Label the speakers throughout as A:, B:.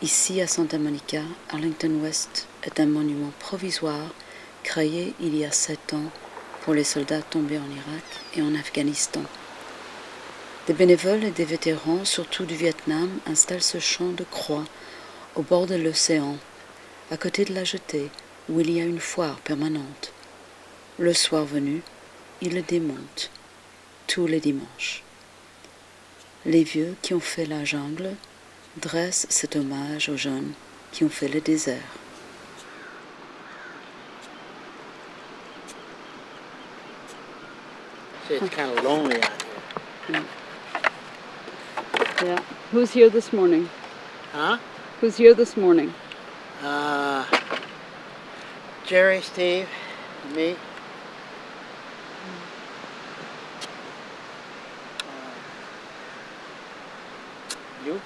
A: Ici, à Santa Monica, Arlington West est un monument provisoire créé il y a 7 ans pour les soldats tombés en Irak et en Afghanistan. Des bénévoles et des vétérans, surtout du Vietnam, installent ce champ de croix au bord de l'océan, à côté de la jetée, où il y a une foire permanente. Le soir venu, ils le démontent, tous les dimanches. Les vieux qui ont fait la jungle dressent cet hommage aux jeunes qui ont fait le désert.
B: See, it's kind of lonely out here.
A: Yeah. Who's here this morning?
B: Huh?
A: Who's here this morning?
B: Jerry, Steve, me. You?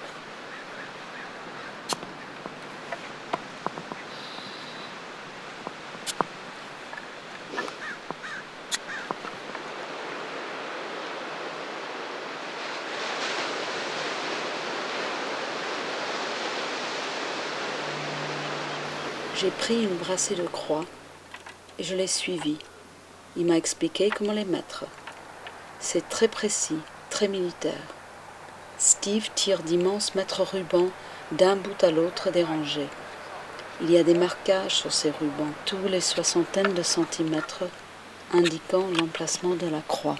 A: J'ai pris une brassée de croix et je l'ai suivi. Il m'a expliqué comment les mettre. C'est très précis, très militaire. Steve tire d'immenses mètres rubans d'un bout à l'autre des rangées. Il y a des marquages sur ces rubans, tous les soixantaines de centimètres, indiquant l'emplacement de la croix.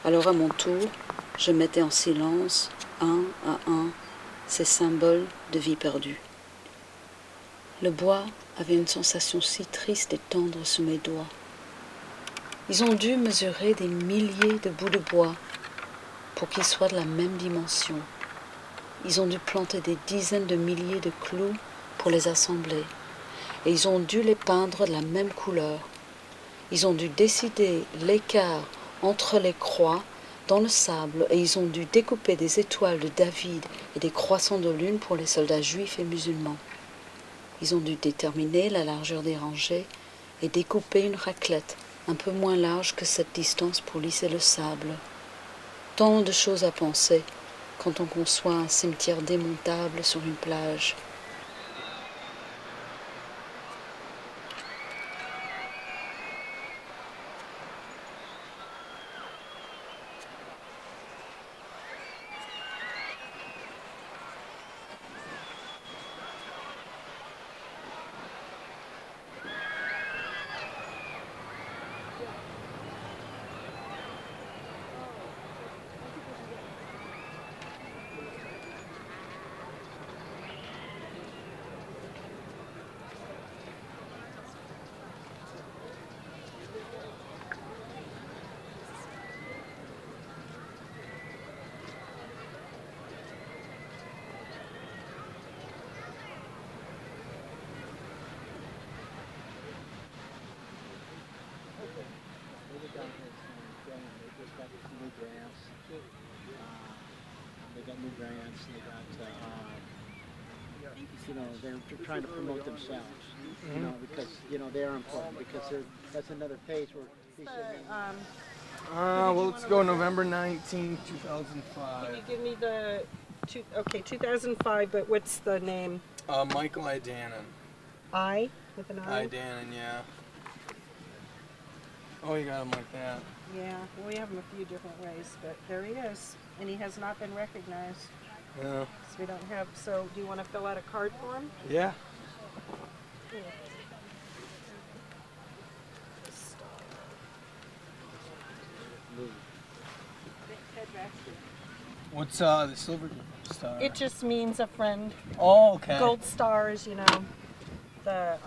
A: Alors à mon tour, je mettais en silence, un à un, ces symboles de vie perdue. Le bois avait une sensation si triste et tendre sous mes doigts. Ils ont dû mesurer des milliers de bouts de bois pour qu'ils soient de la même dimension. Ils ont dû planter des dizaines de milliers de clous pour les assembler. Et ils ont dû les peindre de la même couleur. Ils ont dû décider l'écart entre les croix dans le sable et ils ont dû découper des étoiles de David et des croissants de lune pour les soldats juifs et musulmans. Ils ont dû déterminer la largeur des rangées et découper une raclette un peu moins large que cette distance pour lisser le sable. Tant de choses à penser quand on conçoit un cimetière démontable sur une plage.
B: They got new grants. They got, they're trying to promote themselves. You know, because they are important. Because that's another page where he said.
C: Well, let's go November 19, 2005.
D: Can you give me the 2005? But what's the name?
C: Michael Idanen.
D: I with an I.
C: Idanen, yeah. Oh, you got him like that.
D: Yeah, well, we have him a few different ways, but there he is, and he has not been recognized.
C: Yeah.
D: So we don't have. So, do you want to fill out a card for him?
C: Yeah.
D: Yeah.
C: What's the silver star?
D: It just means a friend.
C: Oh, okay.
D: Gold stars, the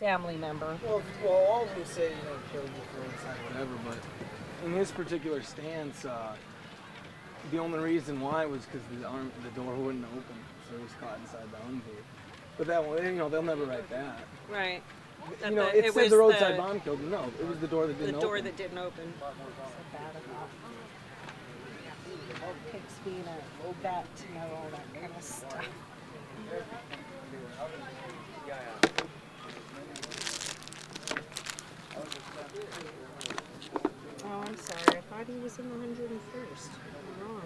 D: family member.
C: Well, all of them say, killed you for inside, whatever, but in his particular stance, the only reason why was because the door wouldn't open, so he was caught inside the Humvee. But that one, they'll never write that.
D: Right.
C: It said the roadside bomb killed him. No, it was the door that didn't open.
D: The door that didn't open. So bad enough. It takes being a vet to know all that kind of stuff. Oh, I'm sorry. I thought he was in the 101st. I'm wrong.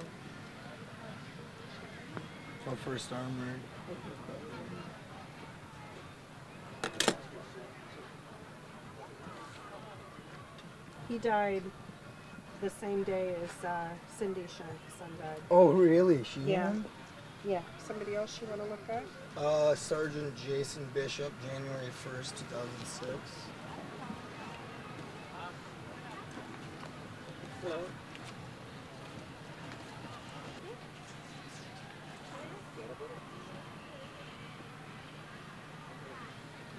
C: Or first armored.
D: He died the same day as Cindy's son died.
C: Oh, really? She
D: Yeah.
C: won?
D: Yeah. Somebody else you want to look at?
C: Sergeant Jason Bishop, January 1st, 2006.
D: Hello.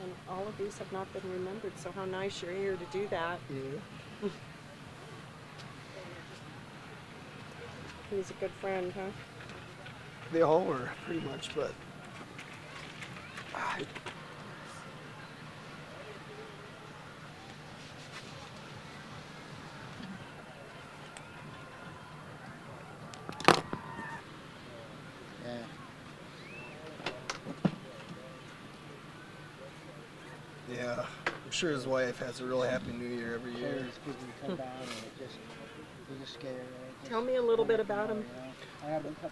D: And all of these have not been remembered, so how nice you're here to do that.
C: Yeah.
D: He was a good friend, huh?
C: They all were, pretty much, but...
B: Yeah.
C: Yeah, I'm sure his wife has a real happy new year every
B: All
C: year.
B: these people come down and they just scare.
D: Tell me a little bit about him.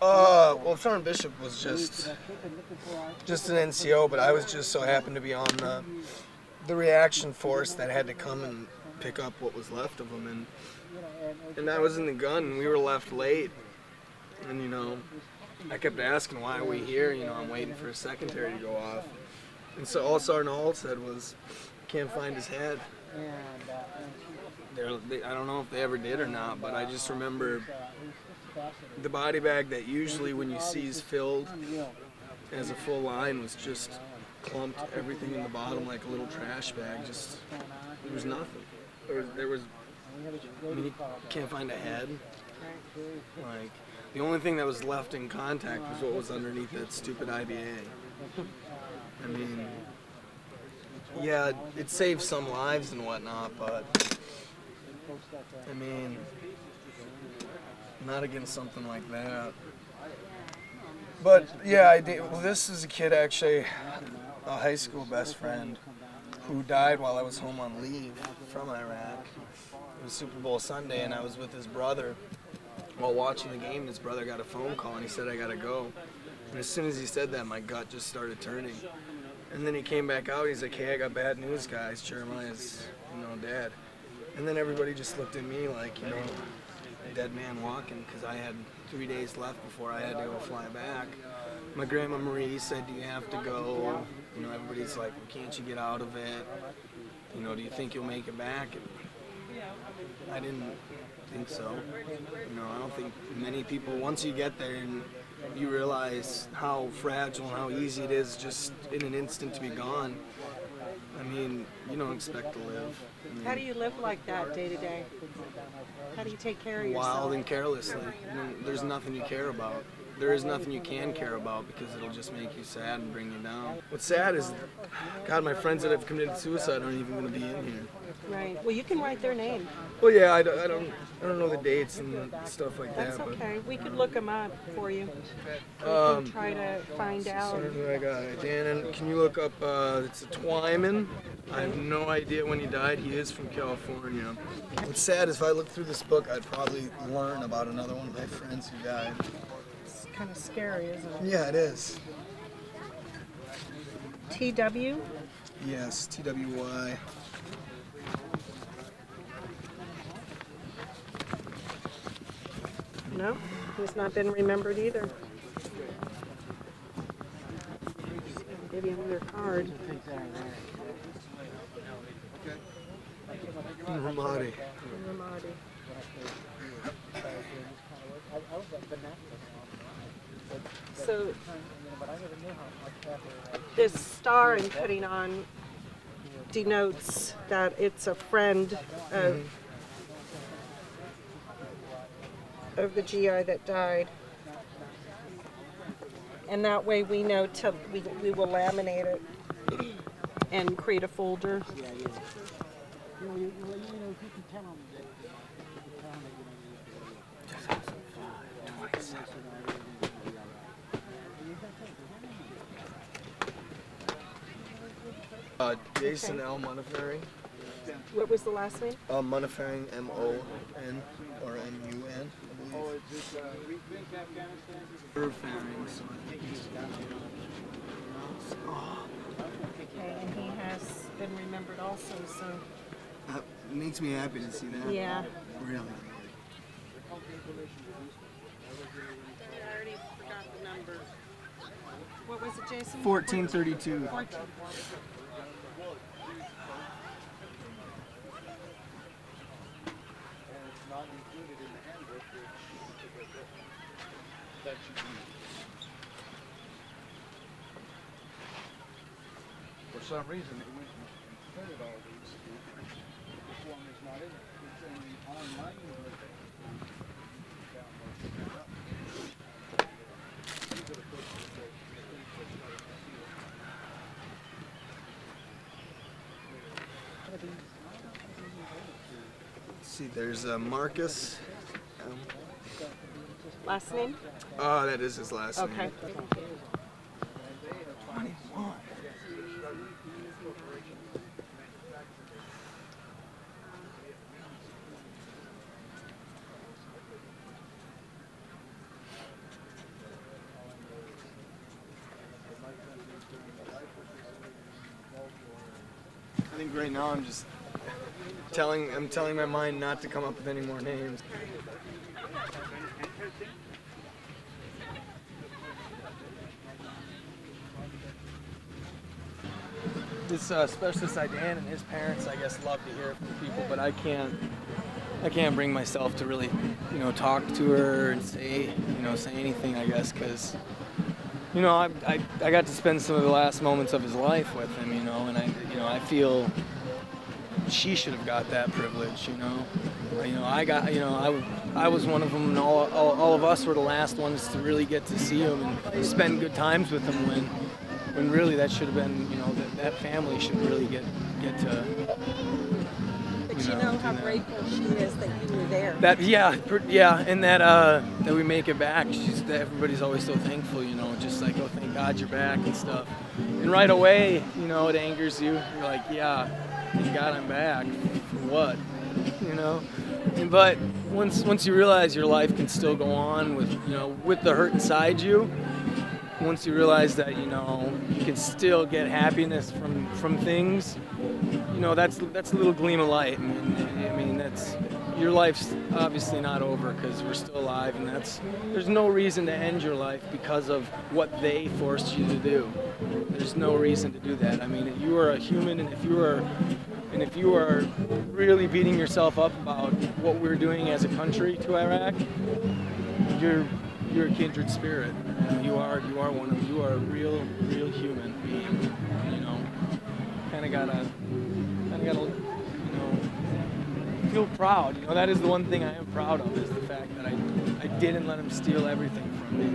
C: Well, Sergeant Bishop was just an NCO, but I was just so happened to be on the reaction force that had to come and pick up what was left of him, and I was in the gun, and we were left late, and you know, I kept asking, why are we here? You know, I'm waiting for a secondary to go off, and so all Sergeant Hall said was, can't find his head. I don't know if they ever did or not, but I just remember the body bag that usually when you see is filled as a full line was just clumped, everything in the bottom like a little trash bag. Just, there was nothing. There was I mean, you can't find a head. Like, the only thing that was left in contact was what was underneath that stupid IBA. I mean, yeah, it saved some lives and whatnot, but I mean, not against something like that. But yeah, I did. Well, this is a kid, actually, a high school best friend, who died while I was home on leave from Iraq. It was Super Bowl Sunday, and I was with his brother. While watching the game, his brother got a phone call, and he said, I gotta go. And as soon as he said that, my gut just started turning. And then he came back out, he's like, hey, I got bad news, guys. Jeremiah's, dad. And then everybody just looked at me like, a dead man walking, because I had 3 days left before I had to go fly back. My grandma Marie said, do you have to go? Everybody's like, well, can't you get out of it? Do you think you'll make it back? And I didn't think so. I don't think many people, once you get there and you realize how fragile and how easy it is just in an instant to be gone, I mean, you don't expect to live.
D: How do you live like that day to day? How do you take care of yourself?
C: Wild and carelessly. There's nothing you care about. There is nothing you can care about because it'll just make you sad and bring you down. What's sad is, God, my friends that have committed suicide aren't even going to be in here.
D: Right. Well, you can write their name.
C: Well, yeah, I don't know the dates and stuff like that.
D: That's okay. We could look them up for you. We
C: But,
D: can try to find out.
C: so who I got? Dan, and can you look up? It's a Twyman. I have no idea when he died. He is from California. What's sad is if I look through this book, I'd probably learn about another one of my friends who died.
D: It's kind of scary, isn't it?
C: Yeah, it is.
D: TW?
C: Yes, TWY.
D: No, he's not been remembered either. Give you another card.
C: Ramadi.
D: Ramadi. So this star I'm putting on denotes that it's a friend of the GI that died. And that way we know we will laminate it and create a folder.
B: You can tell them that
C: Jason L. Montefiore.
D: What was the last name?
C: Munifering, M-O-N or M-U-N, I believe.
D: Okay, and he has been remembered also, so.
C: It makes me happy to see that.
D: Yeah.
C: Really.
D: I already forgot the number. What was it, Jason?
C: 1432.
D: 14.
E: For some reason, it went and printed all these. This one is not in it. It's in the online version.
C: See, there's Marcus.
D: Last name?
C: Oh, that is his last
D: Okay.
C: name. 21. I think right now I'm just telling my mind not to come up with any more names. This specialist Dan and his parents, I guess, love to hear from people, but I can't bring myself to really, talk to her and say anything, I guess, because, I got to spend some of the last moments of his life with him, and I feel she should have got that privilege, I was one of them, and all of us were the last ones to really get to see him and spend good times with him when really that should have been, that family should really get to.
D: But you know how grateful she is that you were there.
C: And that we make it back. That everybody's always so thankful, just like, oh, thank God you're back and stuff. And right away, it angers you. You're like, yeah, thank God I'm back. For what? But once you realize your life can still go on with the hurt inside you. Once you realize that you can still get happiness from things, that's a little gleam of light. I mean that's your life's obviously not over because we're still alive, and there's no reason to end your life because of what they forced you to do. There's no reason to do that. I mean, you are a human, and if you are really beating yourself up about what we're doing as a country to Iraq, you're a kindred spirit. You are one of them. You are a real human being. Kind of gotta feel proud. That is the one thing I am proud of, is the fact that I didn't let him steal everything from me.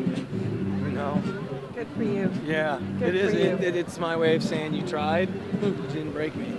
D: Good for you.
C: Yeah,
D: Good
C: it is.
D: for you.
C: It's my way of saying you tried. You didn't break me.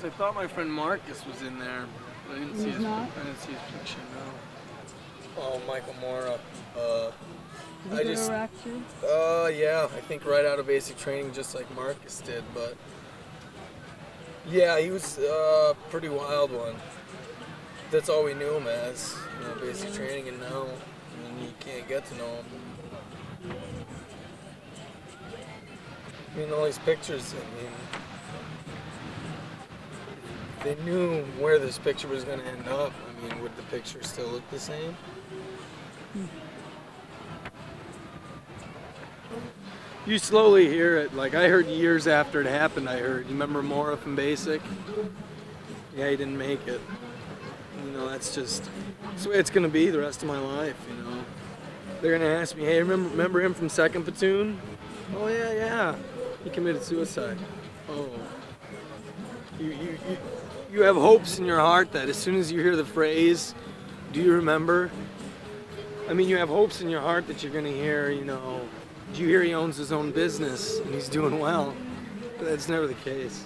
C: I thought my friend Marcus was in there. I didn't see his
F: not?
C: I didn't see his picture, no. Oh, Michael Mora.
F: Did he go to Iraq too?
C: Yeah, I think right out of basic training, just like Marcus did, but yeah, he was a pretty wild one. That's all we knew him as, basic training, and now, you can't get to know him. All these pictures, they knew where this picture was going to end up. Would the picture still look the same? You slowly hear it. Like, I heard years after it happened, you remember Mora from Basic? Yeah, he didn't make it. That's the way it's going to be the rest of my life, They're going to ask me, hey, remember him from 2nd Platoon? Oh, yeah. He committed suicide. Oh. You have hopes in your heart that as soon as you hear the phrase, do you remember? You have hopes in your heart that you're going to hear, do you hear he owns his own business and he's doing well? But that's never the case.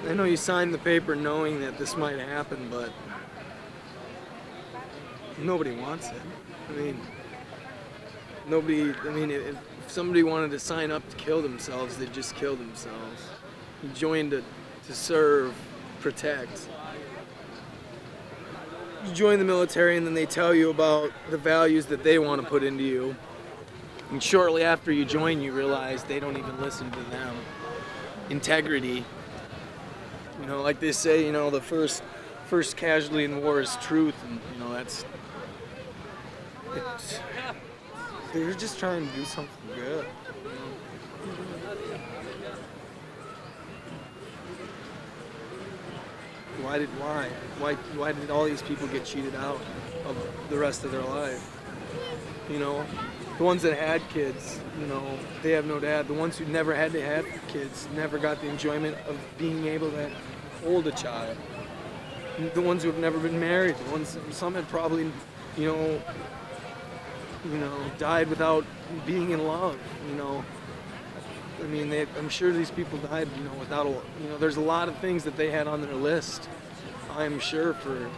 C: I know you signed the paper knowing that this might happen, but nobody wants it. If somebody wanted to sign up to kill themselves, they'd just kill themselves. You joined to serve, protect. You join the military and then they tell you about the values that they want to put into you. And shortly after you join, you realize they don't even listen to them. Integrity. Like they say, the first casualty in war is truth, and they're just trying to do something good. Why did all these people get cheated out of the rest of their life? The ones that had kids, they have no dad. The ones who never had to have kids never got the enjoyment of being able to hold a child. The ones who have never been married, some had probably, died without being in love, I'm sure these people died, without there's a lot of things that they had on their list. I'm sure for,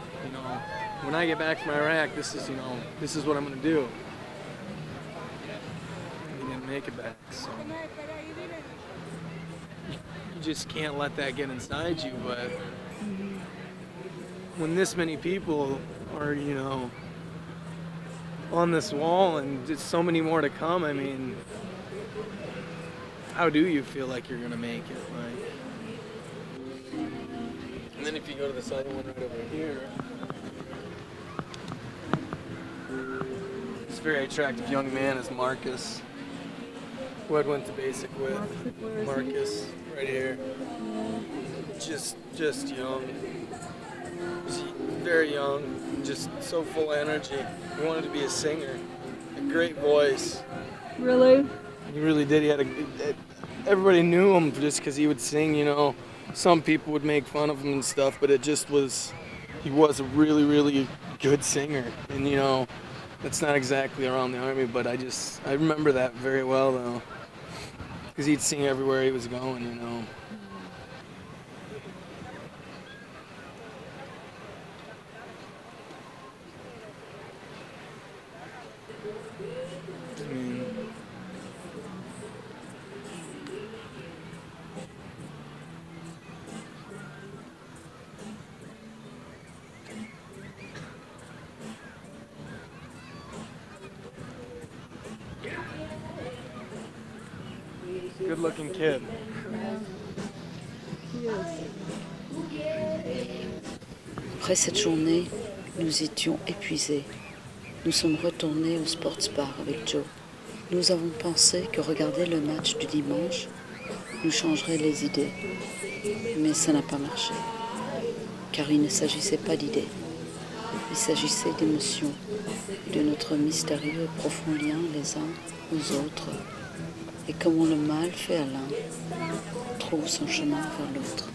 C: when I get back from Iraq, this is what I'm going to do. He didn't make it back, so you just can't let that get inside you. But when this many people are, on this wall and just so many more to come, how do you feel like you're gonna make it? And then if you go to the side one right over here, this very attractive young man is Marcus, who I went to basic with. Marcus, right here. Just young. Very young, just so full of energy. He wanted to be a singer, a great voice.
F: Really?
C: He really did. He had everybody knew him just because he would sing, Some people would make fun of him and stuff, but he was a really, really good singer. And, that's not exactly around the Army, but I remember that very well, though. Because he'd sing everywhere he was going, Good-looking kid.
A: Après cette journée, nous étions épuisés. Nous sommes retournés au sports bar avec Joe. Nous avons pensé que regarder le match du dimanche nous changerait les idées. Mais ça n'a pas marché. Car il ne s'agissait pas d'idées. Il s'agissait d'émotions, de notre mystérieux et profond lien les uns aux autres. Et comment le mal fait à l'un trouve son chemin vers l'autre.